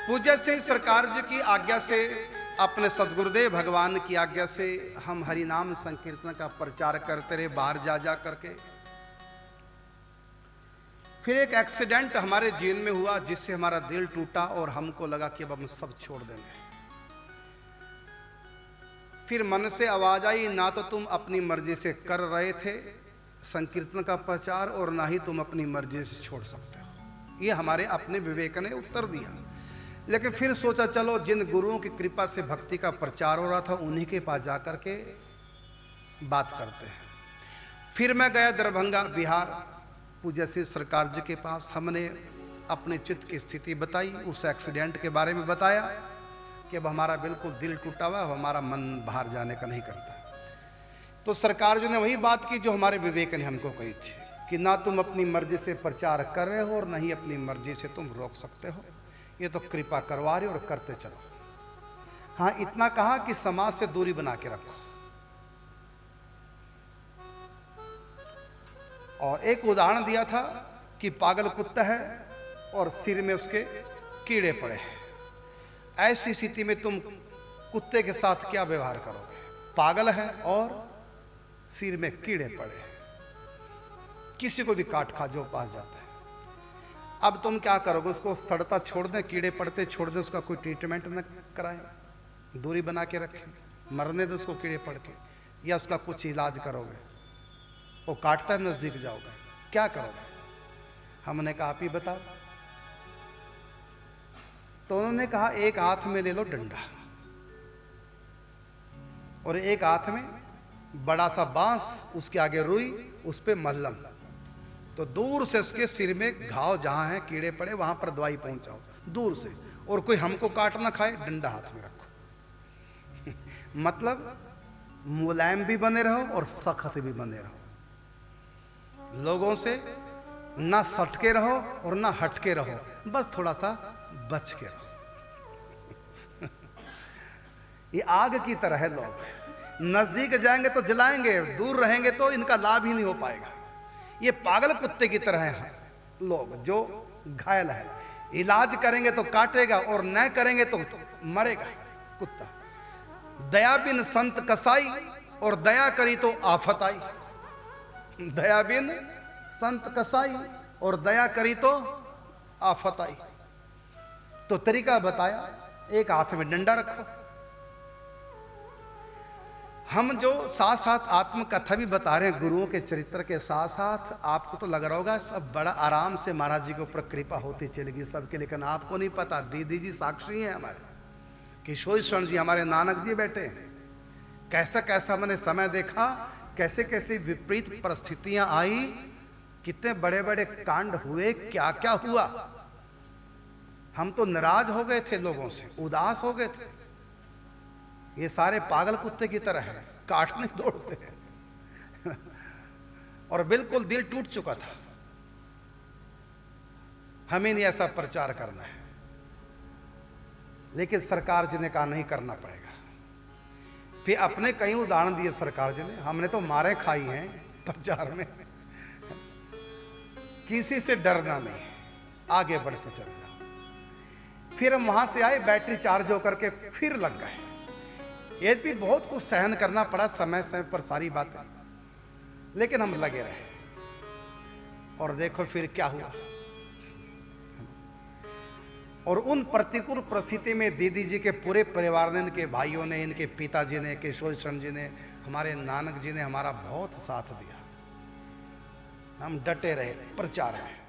पूज्य श्री सरकार जी की आज्ञा से, अपने सदगुरुदेव भगवान की आज्ञा से हम हरिनाम संकीर्तन का प्रचार करते रहे बाहर जा जा करके। फिर एक एक्सीडेंट हमारे जीवन में हुआ जिससे हमारा दिल टूटा और हमको लगा कि अब हम सब छोड़ देंगे। फिर मन से आवाज आई, ना तो तुम अपनी मर्जी से कर रहे थे संकीर्तन का प्रचार और ना ही तुम अपनी मर्जी से छोड़ सकते हो। ये हमारे अपने विवेक ने उत्तर दिया। लेकिन फिर सोचा चलो जिन गुरुओं की कृपा से भक्ति का प्रचार हो रहा था उन्हीं के पास जाकर के बात करते हैं। फिर मैं गया दरभंगा बिहार, पूज्य श्री सरकार जी के पास। हमने अपने चित्त की स्थिति बताई, उस एक्सीडेंट के बारे में बताया कि अब हमारा बिल्कुल दिल टूटा हुआ, हमारा मन बाहर जाने का नहीं करता। तो सरकार जी ने वही बात की जो हमारे विवेक ने हमको कही थी कि ना तुम अपनी मर्जी से प्रचार कर रहे हो और ना ही अपनी मर्जी से तुम रोक सकते हो, ये तो कृपा करवा रहे और करते चलो। हाँ, इतना कहा कि समाज से दूरी बना के रखो। और एक उदाहरण दिया था कि पागल कुत्ता है और सिर में उसके कीड़े पड़े हैं। ऐसी स्थिति में तुम कुत्ते के साथ क्या व्यवहार करोगे? पागल है और सिर में कीड़े पड़े हैं, किसी को भी काट खा जो पास जाता है। अब तुम क्या करोगे? उसको सड़ता छोड़ दें, कीड़े पड़ते छोड़ दें, उसका कोई ट्रीटमेंट न कराएं, दूरी बना के रखें, मरने दो उसको कीड़े पड़ के, या उसका कुछ इलाज करोगे? वो काटता है नजदीक जाओगे, क्या करोगे? हमने कहा आप ही बताओ। तो उन्होंने कहा एक हाथ में ले लो डंडा और एक हाथ में बड़ा सा बांस, उसके आगे रुई, उस पे मल्लम। तो दूर से उसके सिर में घाव जहां है कीड़े पड़े वहां पर दवाई पहुंचाओ दूर से, और कोई हमको काट ना खाए, डंडा हाथ में रखो। मतलब मुलायम भी बने रहो और सख्त भी बने रहो। लोगों से ना सटके रहो और ना हटके रहो, बस थोड़ा सा बच के रहो। ये आग की तरह है, लोग नजदीक जाएंगे तो जलाएंगे, दूर रहेंगे तो इनका लाभ ही नहीं हो पाएगा। ये पागल कुत्ते की तरह है लोग जो घायल है, इलाज करेंगे तो काटेगा और न करेंगे तो मरेगा कुत्ता। दया बिन संत कसाई और दया करी तो आफत आई। दया बिन संत कसाई और दया करी तो आफत आई। तो तरीका बताया, एक हाथ में डंडा रखो। हम जो साथ साथ आत्मकथा भी बता रहे हैं गुरुओं के चरित्र के साथ साथ, आपको तो लग रहा होगा सब बड़ा आराम से महाराज जी के ऊपर कृपा होती चलेगी सबके, लेकिन आपको नहीं पता। दीदी जी साक्षी हैं हमारे, किशोर शरण जी हमारे नानक जी बैठे हैं। कैसा कैसा मैंने समय देखा, कैसे कैसे विपरीत परिस्थितियां आई, कितने बड़े बड़े कांड हुए, क्या क्या हुआ। हम तो नाराज हो गए थे, लोगों से उदास हो गए थे। ये सारे पागल कुत्ते की तरह है, काटने दौड़ते हैं। और बिल्कुल दिल टूट चुका था। हमें नहीं ऐसा प्रचार करना है, लेकिन सरकार जी ने कहा नहीं करना पड़ेगा। फिर अपने कई उदाहरण दिए सरकार जी ने, हमने तो मारे खाई हैं प्रचार में। किसी से डरना नहीं, आगे बढ़ के चलना। फिर हम वहां से आए, बैटरी चार्ज होकर के फिर लग गए। ये भी बहुत कुछ सहन करना पड़ा, समय समय पर सारी बातें, लेकिन हम लगे रहे। और देखो फिर क्या हुआ। और उन प्रतिकूल परिस्थिति में दीदी जी के पूरे परिवार ने, इनके भाइयों ने, इनके पिताजी ने, किशोर शरण जी ने, हमारे नानक जी ने हमारा बहुत साथ दिया। हम डटे रहे प्रचार में।